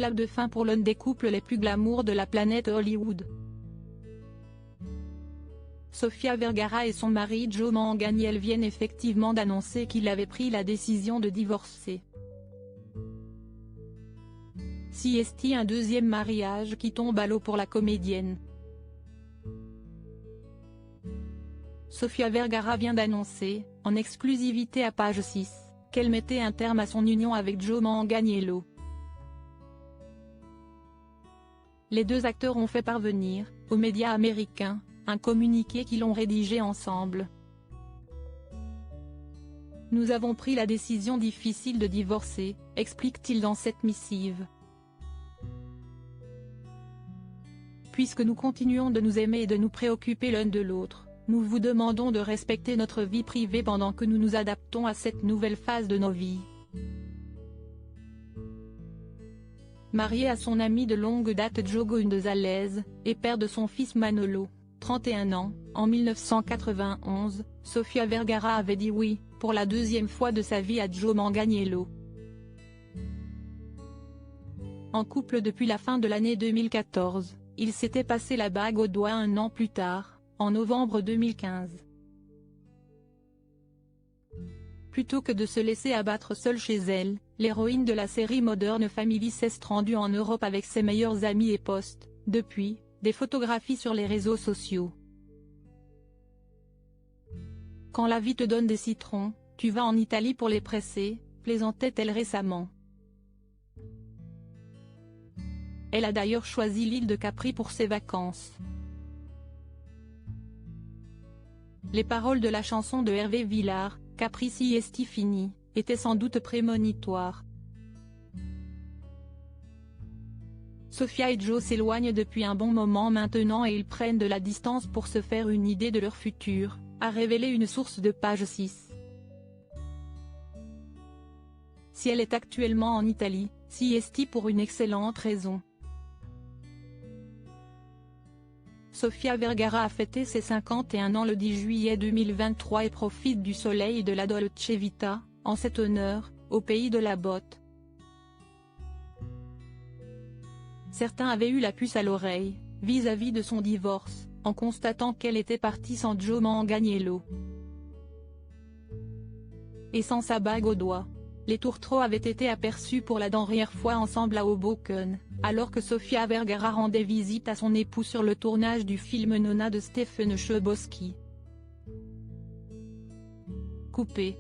claque de fin pour l'un des couples les plus glamour de la planète Hollywood. Sofía Vergara et son mari Joe Manganiello viennent effectivement d'annoncer qu'il avait pris la décision de divorcer. Si est-il un deuxième mariage qui tombe à l'eau pour la comédienne. Sofía Vergara vient d'annoncer, en exclusivité à Page 6, qu'elle mettait un terme à son union avec Joe Manganiello. Les deux acteurs ont fait parvenir, aux médias américains, un communiqué qu'ils ont rédigé ensemble. Nous avons pris la décision difficile de divorcer, explique-t-il dans cette missive. Puisque nous continuons de nous aimer et de nous préoccuper l'un de l'autre, nous vous demandons de respecter notre vie privée pendant que nous nous adaptons à cette nouvelle phase de nos vies. Marié à son ami de longue date Joe González, et père de son fils Manolo, 31 ans, en 1991, Sofía Vergara avait dit oui, pour la deuxième fois de sa vie à Joe Manganiello. En couple depuis la fin de l'année 2014, il s'était passé la bague au doigt un an plus tard, en novembre 2015. Plutôt que de se laisser abattre seule chez elle, l'héroïne de la série Modern Family s'est rendue en Europe avec ses meilleurs amis et poste, depuis, des photographies sur les réseaux sociaux. Quand la vie te donne des citrons, tu vas en Italie pour les presser, plaisantait-elle récemment. Elle a d'ailleurs choisi l'île de Capri pour ses vacances. Les paroles de la chanson de Hervé Villard, Capri siesti fini, étaient sans doute prémonitoires. Sofía et Joe s'éloignent depuis un bon moment maintenant et ils prennent de la distance pour se faire une idée de leur futur, a révélé une source de Page 6. Si elle est actuellement en Italie, siesti pour une excellente raison. Sofía Vergara a fêté ses 51 ans le 10 juillet 2023 et profite du soleil de la Dolce Vita, en cet honneur, au pays de la botte. Certains avaient eu la puce à l'oreille, vis-à-vis de son divorce, en constatant qu'elle était partie sans Joe Manganiello. Et sans sa bague au doigt. Les tourtereaux avaient été aperçus pour la dernière fois ensemble à Hoboken, alors que Sofía Vergara rendait visite à son époux sur le tournage du film Nona de Stephen Chbosky. Coupé.